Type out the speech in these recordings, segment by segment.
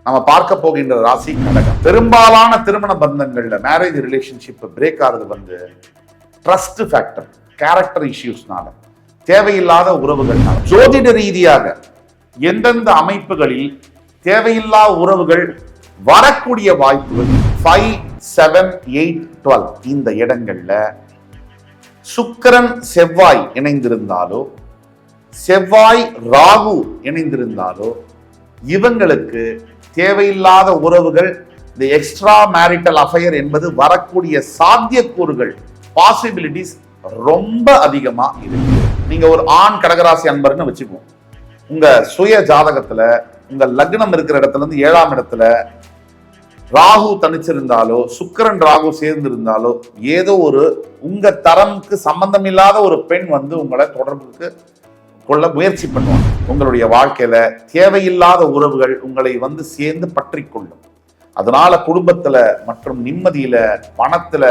நம்ம பார்க்க போகின்ற ராசி கடகம். பெரும்பாலான திருமண பந்தங்கள்ல மேரேஜ் ரிலேஷன்ஷிப் பிரேக் ஆகுது வந்து ட்ரஸ்ட் ஃபேக்டர், கேரக்டர் இஷ்யூஸ்னால, தேவையில்லாத உறவுகள்னால. ஜோதிட ரீதியாக எந்தெந்த அமைப்புகளில் தேவையில்லா உறவுகள் வரக்கூடிய வாய்ப்புகள் 5, 7, 8, 12 இந்த இடங்கள்ல சுக்கிரன் செவ்வாய் இணைந்திருந்தாலோ, செவ்வாய் ராகு இணைந்திருந்தாலோ இவங்களுக்கு தேவையில்லாத உறவுகள், இந்த எக்ஸ்ட்ரா மேரிட்டல் அஃபையர் என்பது வரக்கூடிய சாத்தியக்கூறுகள், பாசிபிலிட்டிஸ் ரொம்ப அதிகமா இருக்கு. நீங்க ஒரு ஆண் கடகராசி அன்பர்னு வச்சுக்குவோம். உங்க சுய ஜாதகத்துல உங்க லக்னம் இருக்கிற இடத்துல இருந்து 7ஆம் இடத்துல ராகு தனிச்சிருந்தாலோ, சுக்கிரன் ராகு சேர்ந்திருந்தாலோ, ஏதோ ஒரு உங்க தரம்க்கு சம்பந்தம் இல்லாத ஒரு பெண் வந்து உங்களை தொடர்புக்கு கொள்ள முயற்சி பண்ணுவாங்க. உங்களுடைய வாழ்க்கையில தேவையில்லாத உறவுகள் உங்களை வந்து சேர்ந்து பற்றி கொள்ளும். அதனால குடும்பத்துல மற்றும் நிம்மதியில, பணத்துல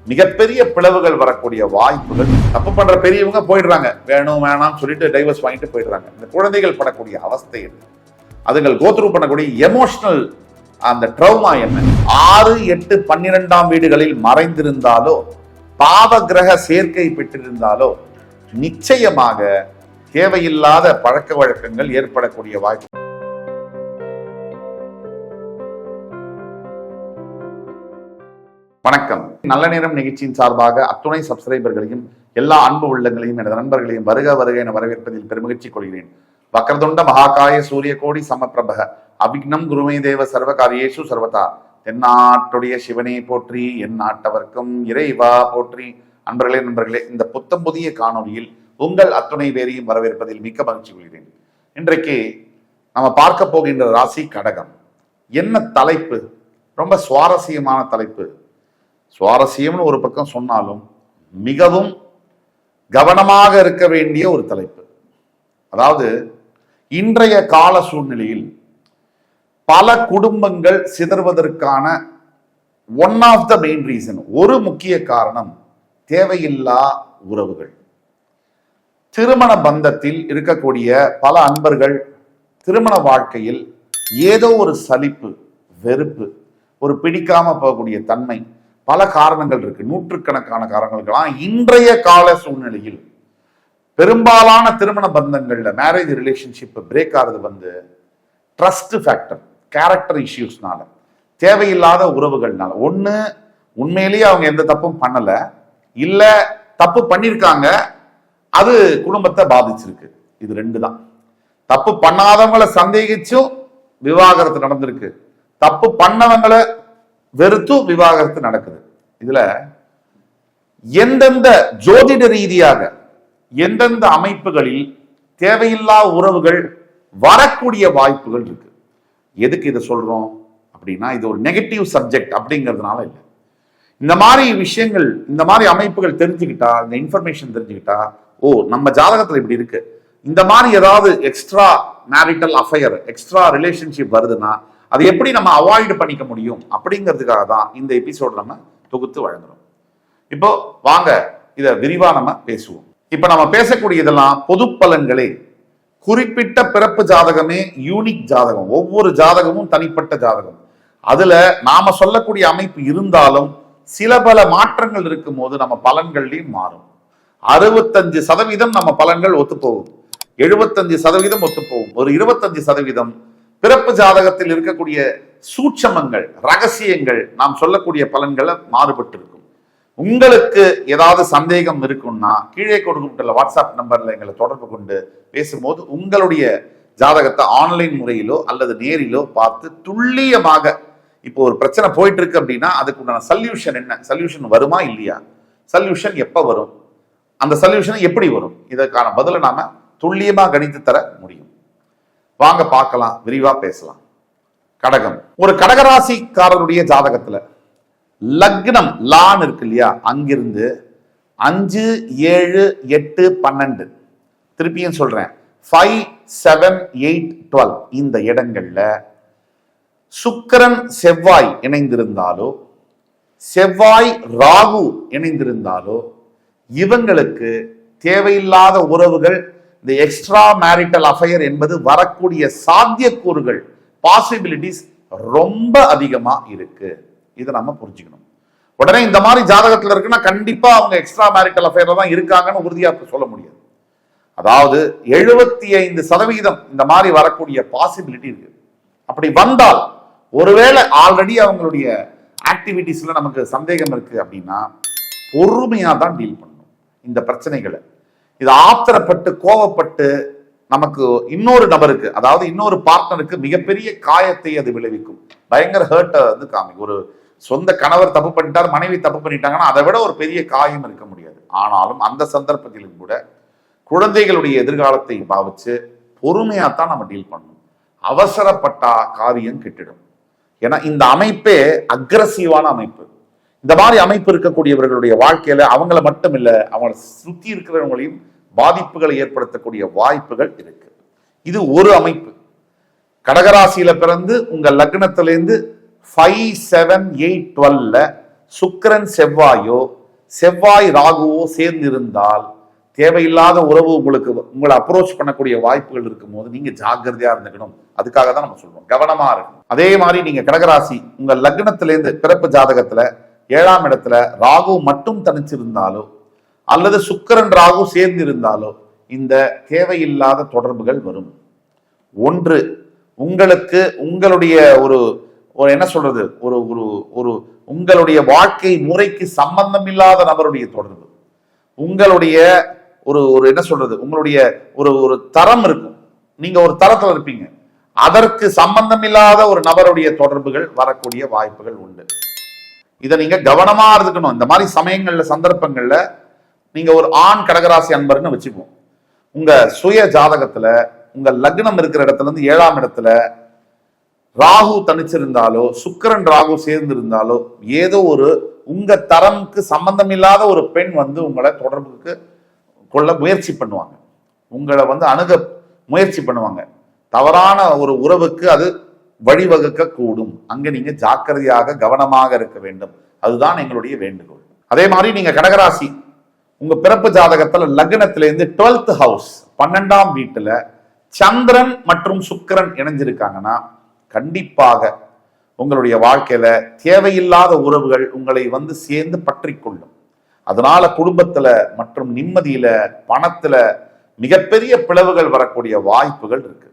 மிகப்பெரிய பிளவுகள் வரக்கூடிய வாய்ப்புகள். தப்பு பண்ற பெரியவங்க போயிடுறாங்க, வேணும் வேணாம்னு சொல்லிட்டு டைவர்ஸ் வாங்கிட்டு போயிடுறாங்க. இந்த குழந்தைகள் படக்கூடிய அவஸ்தை என்ன, அதுகள் கோத்ரூ பண்ணக்கூடிய எமோஷனல் அந்த ட்ரௌமா என்ன. 6, 8, 12ஆம் வீடுகளில் மறைந்திருந்தாலோ, பாவ கிரக சேர்க்கை பெற்றிருந்தாலோ நிச்சயமாக தேவையில்லாத பழக்க வழக்கங்கள் ஏற்படக்கூடிய வாய்ப்பு. வணக்கம். நல்ல நேரம் நிகழ்ச்சியின் சார்பாக அத்துணை சப்ஸ்கிரைபர்களையும் எல்லா அன்பு உள்ளங்களையும் எனது நண்பர்களையும் வருக வருக என வரவேற்பதில் பெருமகிழ்ச்சி கொள்கிறேன். வக்ரதுண்ட மகாகாய சூரிய கோடி சமப்பிரபக அபிக்னம் குருமே தேவ சர்வ காரியேஷு சர்வதா. தென்னாட்டுடைய சிவனே போற்றி, என் நாட்டவர்க்கும் இறைவா போற்றி. நண்பர்களே, இந்த புத்தம் புதிய காணொலியில் உங்கள் அத்துணை பேரையும் வரவேற்பதில் மிக்க மகிழ்ச்சி கொள்கிறேன். இன்றைக்கு நம்ம பார்க்க போகின்ற ராசி கடகம். என்ன தலைப்பு? ரொம்ப சுவாரஸ்யமான தலைப்பு. சுவாரஸ்யம்னு ஒரு பக்கம் சொன்னாலும் மிகவும் கவனமாக இருக்க வேண்டிய ஒரு தலைப்பு. அதாவது இன்றைய கால சூழ்நிலையில் பல குடும்பங்கள் சிதறுவதற்கான one of the main reason, ஒரு முக்கிய காரணம் தேவையில்லா உறவுகள். திருமண பந்தத்தில் இருக்கக்கூடிய பல அன்பர்கள் திருமண வாழ்க்கையில் ஏதோ ஒரு சலிப்பு, வெறுப்பு, ஒரு பிடிக்காம போகக்கூடிய தன்மை, பல காரணங்கள் இருக்கு, நூற்றுக்கணக்கான காரணங்கள் இருக்கலாம். இன்றைய கால சூழ்நிலையில் பெரும்பாலான திருமண பந்தங்கள்ல மேரேஜ் ரிலேஷன்ஷிப் பிரேக் ஆகுது வந்து ட்ரஸ்ட் ஃபேக்டர், கேரக்டர் இஷ்யூஸ்னால, தேவையில்லாத உறவுகள்னால. ஒண்ணு உண்மையிலேயே அவங்க எந்த தப்பும் பண்ணல, இல்ல தப்பு பண்ணிருக்காங்க, அது குடும்பத்தை பாதிச்சிருக்கு. இது ரெண்டு தான். தப்பு பண்ணாதவங்களை சந்தேகிச்சும் விவாகரத்து நடந்திருக்கு, தப்பு பண்ணவங்களை வெறுத்தும் விவாகரத்து நடக்குது. இதுல எந்தெந்த ஜோதிட ரீதியாக எந்தெந்த அமைப்புகளில் தேவையில்லா உறவுகள் வரக்கூடிய வாய்ப்புகள் இருக்கு. எதுக்கு இதை சொல்றோம் அப்படின்னா, இது ஒரு நெகட்டிவ் சப்ஜெக்ட் அப்படிங்கிறதுனால இல்லை. இந்த மாதிரி விஷயங்கள், இந்த மாதிரி அமைப்புகள் தெரிஞ்சுக்கிட்டா, இந்த இன்ஃபர்மேஷன் தெரிஞ்சுக்கிட்டா, ஓ நம்ம ஜாதகத்துல இப்படி இருக்கு, இந்த மாதிரி ஏதாவது extra marital affair, extra relationship வருதுன்னா அதை எப்படி நம்ம அவாய்ட் பண்ணிக்க முடியும் அப்படிங்கிறதுக்காக தான் இந்த எபிசோட் நம்ம தொகுத்து வழங்குறோம். இப்போ வாங்க இதை விரிவா நம்ம பேசுவோம். இப்ப நம்ம பேசக்கூடிய இதெல்லாம் பொது பலன்களே. குறிப்பிட்ட பிறப்பு ஜாதகமே யூனிக் ஜாதகம், ஒவ்வொரு ஜாதகமும் தனிப்பட்ட ஜாதகம். அதுல நாம சொல்லக்கூடிய அமைப்பு இருந்தாலும் சில பல மாற்றங்கள் இருக்கும் போது நம்ம பலன்கள்லையும் மாறும். 65% நம்ம பலன்கள் ஒத்துப்போகும், 75% ஒத்துப்போகும். ஒரு 25% பிறப்பு ஜாதகத்தில் இருக்கக்கூடிய சூட்சமங்கள், ரகசியங்கள், நாம் சொல்லக்கூடிய பலன்களை மாறுபட்டு இருக்கும். உங்களுக்கு ஏதாவது சந்தேகம் இருக்குன்னா கீழே கொடுக்கப்பட்டுள்ள வாட்ஸ்அப் நம்பர்ல எங்களை தொடர்பு கொண்டு பேசும்போது உங்களுடைய ஜாதகத்தை ஆன்லைன் முறையிலோ அல்லது நேரிலோ பார்த்து துல்லியமாக, இப்போ ஒரு பிரச்சனை போயிட்டு இருக்கு அப்படின்னா அதுக்குண்டான சொல்யூஷன் என்ன, சொல்யூஷன் வருமா இல்லையா, சொல்யூஷன் எப்ப வரும், அந்த சொல்யூஷன் எப்படி வரும், இதற்கான பதிலை நாம துல்லியமா கணித்து தர முடியும். வாங்க பார்க்கலாம், விரிவா பேசலாம். கடகம். ஒரு கடகராசிக்காரருடைய ஜாதகத்துல லக்னம் லான் இருக்கு இல்லையா, அங்கிருந்து 5, 7, 8, 12, திருப்பியும் சொல்றேன் 5, 7, 8, 12 இந்த இடங்கள்ல சுக்கிரன் செவ்வாய் இணைந்திருந்தாலோ, செவ்வாய் ராகு இணைந்திருந்தாலோ இவங்களுக்கு தேவையில்லாத உறவுகள், இந்த எக்ஸ்ட்ரா மேரிட்டல் அஃபையர் என்பது வரக்கூடிய சாத்தியக்கூறுகள், பாசிபிலிட்டிஸ் ரொம்ப அதிகமா இருக்கு. இதை நம்ம புரிஞ்சுக்கணும். உடனே இந்த மாதிரி ஜாதகத்துல இருக்குன்னா கண்டிப்பா அவங்க எக்ஸ்ட்ரா மேரிட்டல் அஃபேர்ல தான் இருக்காங்கன்னு உறுதியா சொல்ல முடியாது. அதாவது 75% இந்த மாதிரி வரக்கூடிய பாசிபிலிட்டி இருக்கு. அப்படி வந்தால் ஒருவேளை ஆல்ரெடி அவங்களுடைய ஆக்டிவிட்டிஸ்ல நமக்கு சந்தேகம் இருக்கு அப்படின்னா பொறுமையா தான் டீல் பண்ணணும் இந்த பிரச்சனைகளை. இது ஆத்திரப்பட்டு கோவப்பட்டு நமக்கு இன்னொரு நபருக்கு, அதாவது இன்னொரு பார்ட்னருக்கு மிகப்பெரிய காயத்தை அது விளைவிக்கும். பயங்கர ஹர்ட்டை வந்து காமிக்கும். ஒரு சொந்த கணவர் தப்பு பண்ணிட்டார், மனைவி தப்பு பண்ணிட்டாங்கன்னா அதை விட ஒரு பெரிய காயம் இருக்க முடியாது. ஆனாலும் அந்த சந்தர்ப்பத்திலும் கூட குழந்தைகளுடைய எதிர்காலத்தை பாவிச்சு பொறுமையாத்தான் நம்ம டீல் பண்ணணும். அவசரப்பட்டா காரியம் கெட்டிடும். ஏன்னா இந்த அமைப்பே அக்ரஸிவான அமைப்பு. இந்த மாதிரி அமைப்பு இருக்கக்கூடியவர்களுடைய வாழ்க்கையில அவங்கள மட்டும் இல்ல, அவங்களை சுத்தி இருக்கிறவங்களையும் பாதிப்புகளை ஏற்படுத்தக்கூடிய வாய்ப்புகள் இருக்கு. இது ஒரு அமைப்பு. கடகராசியில பிறந்து உங்க லக்னத்திலிருந்து 5, 7, 8, 12 சுக்கிரன் செவ்வாயோ செவ்வாய் ராகுவோ சேர்ந்திருந்தால் தேவையில்லாத உறவு உங்களை அப்ரோச் பண்ணக்கூடிய வாய்ப்புகள் இருக்கும் போது நீங்க ஜாக்கிரதையா இருந்துக்கணும். அதுக்காக தான் நம்ம சொல்றோம், கவனமா இருக்கணும். அதே மாதிரி நீங்க கடகராசி உங்க லக்னத்திலேருந்து பிறப்பு ஜாதகத்துல 7ஆம் இடத்துல ராகு மட்டும் தனிச்சிருந்தாலோ அல்லது சுக்கிரன் ராகு சேர்ந்து இருந்தாலோ இந்த தேவையில்லாத தொடர்புகள் வரும். ஒன்று, உங்களுக்கு உங்களுடைய ஒரு என்ன சொல்றது, ஒரு ஒரு ஒரு உங்களுடைய வாழ்க்கை முறைக்கு சம்பந்தம் இல்லாத நபருடைய தொடர்பு, உங்களுடைய ஒரு ஒரு என்ன சொல்றது, உங்களுடைய ஒரு ஒரு தரம் இருக்கும், நீங்க ஒரு தரத்துல இருப்பீங்க, அதற்கு சம்பந்தம் இல்லாத ஒரு நபருடைய தொடர்புகள் வரக்கூடிய வாய்ப்புகள் உண்டு. இதை நீங்க கவனமா இருந்துக்கணும். இந்த மாதிரி சமயங்கள்ல சந்தர்ப்பங்கள்ல நீங்க ஒரு ஆண் கடகராசி அன்பர்னு வச்சுப்போம், உங்க சுய ஜாதகத்துல உங்க லக்னம் இருக்கிற இடத்துல இருந்து 7ஆம் இடத்துல ராகு தனிச்சிருந்தாலோ சுக்கிரன் ராகு சேர்ந்து இருந்தாலோ ஏதோ ஒரு உங்க தரம்க்கு சம்பந்தம் இல்லாத ஒரு பெண் வந்து உங்களை தொடர்புக்கு கொள்ள முயற்சி பண்ணுவாங்க, உங்களை வந்து அணுக முயற்சி பண்ணுவாங்க. தவறான ஒரு உறவுக்கு அது வழிவகுக்க கூடும். அங்க நீங்க ஜாக்கிரதையாக கவனமாக இருக்க வேண்டும். அதுதான் எங்களுடைய வேண்டுகோள். அதே மாதிரி நீங்க கடகராசி உங்க பிறப்பு ஜாதகத்துல லக்னத்திலிருந்து 12th ஹவுஸ் 12ஆம் வீட்டுல சந்திரன் மற்றும் சுக்கிரன் இணைஞ்சிருக்காங்கன்னா கண்டிப்பாக உங்களுடைய வாழ்க்கையில தேவையில்லாத உறவுகள் உங்களை வந்து சேர்ந்து பற்றி கொள்ளும். அதனால குடும்பத்துல மற்றும் நிம்மதியில பணத்துல மிகப்பெரிய பிளவுகள் வரக்கூடிய வாய்ப்புகள் இருக்கு.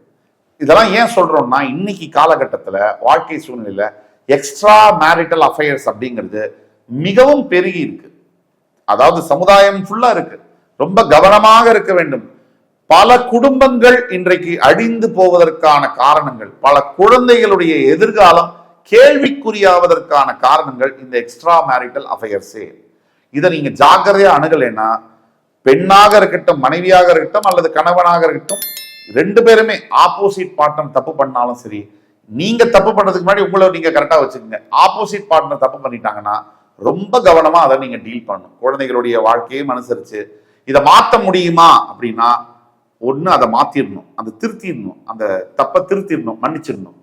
இதெல்லாம் ஏன் சொல்றோம்னா இன்னைக்கு காலகட்டத்துல வாழ்க்கை சூழ்நிலையில எக்ஸ்ட்ரா மேரிட்டல் அஃபேர்ஸ் அப்படிங்கிறது மிகவும் பெருகி இருக்கு. அதாவது சமுதாயம் ஃபுல்லா இருக்கு. ரொம்ப கவனமாக இருக்க வேண்டும். பல குடும்பங்கள் இன்றைக்கு அழிந்து போவதற்கான காரணங்கள், பல குழந்தைகளுடைய எதிர்காலம் கேள்விக்குறியாவதற்கான காரணங்கள் இந்த எக்ஸ்ட்ரா மேரிட்டல் அஃபேர்ஸே. இதை நீங்க ஜாக்கிரதையா அணுகலைன்னா பெண்ணாக இருக்கட்டும், மனைவியாக இருக்கட்டும் அல்லது கணவனாக இருக்கட்டும், 2 பேருமே ஆப்போசிட் பார்ட்னர் தப்பு பண்ணாலும் சரி, நீங்க தப்பு பண்ணதுக்கு முன்னாடி உங்களை நீங்க கரெக்டா வச்சுக்கோங்க. ஆப்போசிட் பார்ட்னர் தப்பு பண்ணிட்டாங்கன்னா ரொம்ப கவனமா அதை நீங்க டீல் பண்ணணும். குழந்தைகளுடைய வாழ்க்கையும் அனுசரிச்சு இதை மாற்ற முடியுமா அப்படின்னா ஒண்ணு அதை மாத்திரணும், அதை திருத்திடணும், அந்த தப்பை திருத்திடணும், மன்னிச்சிடணும்.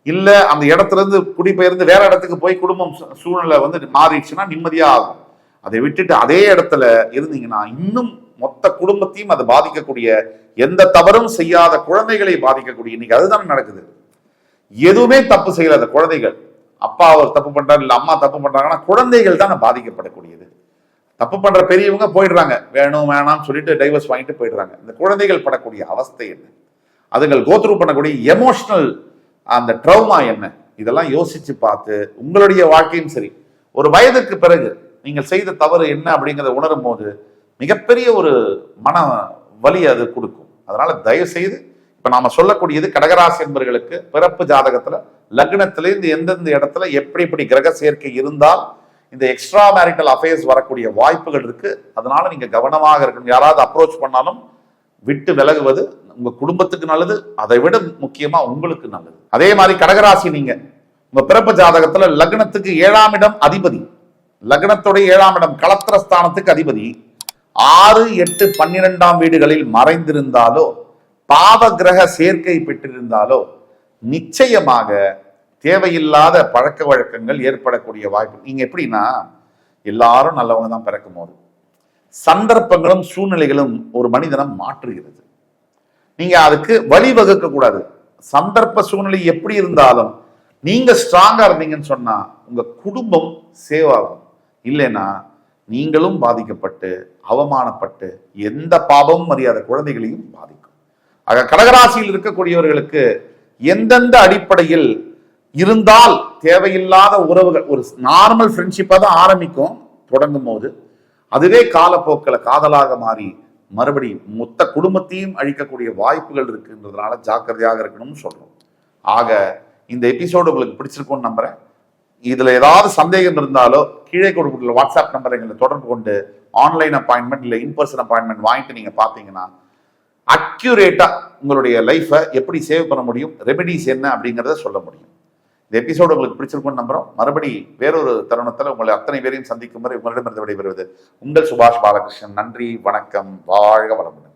இல்ல அந்த இடத்துல இருந்து குடிபெயர்ந்து வேற இடத்துக்கு போய் குடும்பம் சூழ்நிலை வந்து மாறிடுச்சுன்னா நிம்மதியா ஆகும். அதை விட்டுட்டு அதே இடத்துல இருந்தீங்கன்னா இன்னும் மொத்த குடும்பத்தையும் அது பாதிக்கக்கூடிய, எந்த தவறும் செய்யாத குழந்தைகளை பாதிக்கக்கூடிய, இன்னைக்கு அதுதான் நடக்குது. எதுவுமே தப்பு செய்யலாத குழந்தைகள், அப்பா அவர் தப்பு பண்றாரு இல்ல அம்மா தப்பு பண்றாங்கன்னா குழந்தைகள் தான் பாதிக்கப்படக்கூடியது. தப்பு பண்ற பெரியவங்க போயிடுறாங்க, வேணும் வேணாம்னு சொல்லிட்டு டைவர்ஸ் வாங்கிட்டு போயிடுறாங்க. இந்த குழந்தைகள் படக்கூடிய அவஸ்தை என்ன, அதுகள் கோத்ரூ பண்ணக்கூடிய எமோஷனல் அந்த ட்ரௌமா என்ன, இதெல்லாம் யோசிச்சு பார்த்து உங்களுடைய வாழ்க்கையும் சரி, ஒரு வயதுக்கு பிறகு நீங்கள் செய்த தவறு என்ன அப்படிங்கிறத உணரும் போது மிகப்பெரிய ஒரு மன வலி அது கொடுக்கும். அதனால தயவு செய்து இப்ப நாம சொல்லக்கூடியது கடகராசி என்பவர்களுக்கு பிறப்பு ஜாதகத்துல லக்னத்திலிருந்து எந்தெந்த இடத்துல எப்படி எப்படி கிரக சேர்க்கை இருந்தால் இந்த எக்ஸ்ட்ரா மேரிட்டல் அஃபேர்ஸ் வரக்கூடிய வாய்ப்புகள் இருக்கு. அதனால நீங்க கவனமாக இருக்கணும். யாராவது அப்ரோச் பண்ணாலும் விட்டு விலகுவது உங்க குடும்பத்துக்கு நல்லது, அதை விட முக்கியமா உங்களுக்கு நல்லது. அதே மாதிரி கடகராசி நீங்க உங்க பிறப்பு ஜாதகத்துல லக்னத்துக்கு 7ஆம் இடம் அதிபதி, லக்னத்துடைய 7ஆம் இடம் களத்திரஸ்தானத்துக்கு அதிபதி 6, 8, 12ஆம் வீடுகளில் மறைந்திருந்தாலோ பாவ கிரக சேர்க்கை பெற்றிருந்தாலோ நிச்சயமாக தேவையில்லாத பழக்க வழக்கங்கள் ஏற்படக்கூடிய வாய்ப்பு. நீங்க எப்படின்னா எல்லாரும் நல்லவங்க தான் பிறக்கும் போது சந்தர்ப்பங்களும் சூழ்நிலைகளும் ஒரு மனிதனை மாற்றுகிறது. நீங்க அதுக்கு வழிவகுக்க கூடாது. சந்தர்ப்ப சூழ்நிலை எப்படி இருந்தாலும் நீங்க ஸ்ட்ராங்கா இருந்தீங்கன்னு சொன்னா உங்க குடும்பம் சேவ் ஆகும். இல்லைன்னா நீங்களும் பாதிக்கப்பட்டு அவமானப்பட்டு எந்த பாவமும் அறியாத குழந்தைகளையும் பாதிக்கும். ஆக கடகராசியில் இருக்கக்கூடியவர்களுக்கு எந்தெந்த அடிப்படையில் இருந்தால் தேவையில்லாத உறவுகள், ஒரு நார்மல் ஃப்ரெண்ட்ஷிப்பா தான் ஆரம்பிக்கும் தொடங்கும் போது, அதுவே காலப்போக்கில் காதலாக மாறி மறுபடி மொத்த குடும்பத்தையும் அழிக்கக்கூடிய வாய்ப்புகள் இருக்குன்றதுனால ஜாக்கிரதையாக இருக்கணும்னு சொல்றோம். ஆக இந்த எபிசோடு உங்களுக்கு பிடிச்சிருக்கும்னு நம்புறேன். இதுல ஏதாவது சந்தேகம் இருந்தாலோ கீழே கொடுக்கக்கூடிய வாட்ஸ்அப் நம்பர் எங்களை தொடர்பு கொண்டு ஆன்லைன் அப்பாயின்மெண்ட் இல்லை இன்பர்சன் அப்பாயின்மெண்ட் வாங்கிட்டு நீங்க பாத்தீங்கன்னா அக்யூரேட்டா உங்களுடைய லைஃபை எப்படி சேவ் பண்ண முடியும், ரெமெடிஸ் என்ன அப்படிங்கிறத சொல்ல முடியும். இந்த எபிசோடு உங்களுக்கு பிடிச்சிருக்கும்னு நம்புறோம். மறுபடி வேறொரு தருணத்தில் உங்களை அத்தனை பேரையும் சந்திக்கும் வரை உங்களிடமிருந்து விடைபெறுவது உங்கள் சுபாஷ் பாலகிருஷ்ணன். நன்றி, வணக்கம், வாழ்க வளமுடன்.